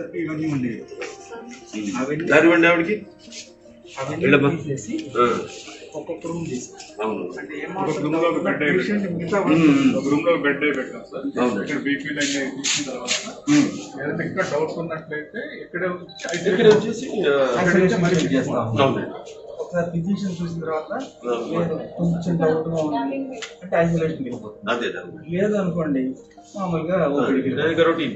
వచ్చేసరికి ఇవన్నీ ఉండేవి. దానివ్వండి ఆవిడకి తీసేసి ఒక్కొక్క రూమ్ చేసి అంటే రూమ్ లో బెడ్ పెట్టాం సార్. ఇక్కడ బీపీ లైన్ తీసిన తర్వాత ఏదైనా ఇంకా డౌట్స్ ఉన్నట్లయితే ఇక్కడే వచ్చేసి ఒకసారి ఫిజిషియన్ చూసిన తర్వాత కొంచెం డౌట్ గా ఉంది అంటే ఐసోలేషన్ వెళ్ళిపోతుంది. లేదు అనుకోండి మామూలుగా రొటీన్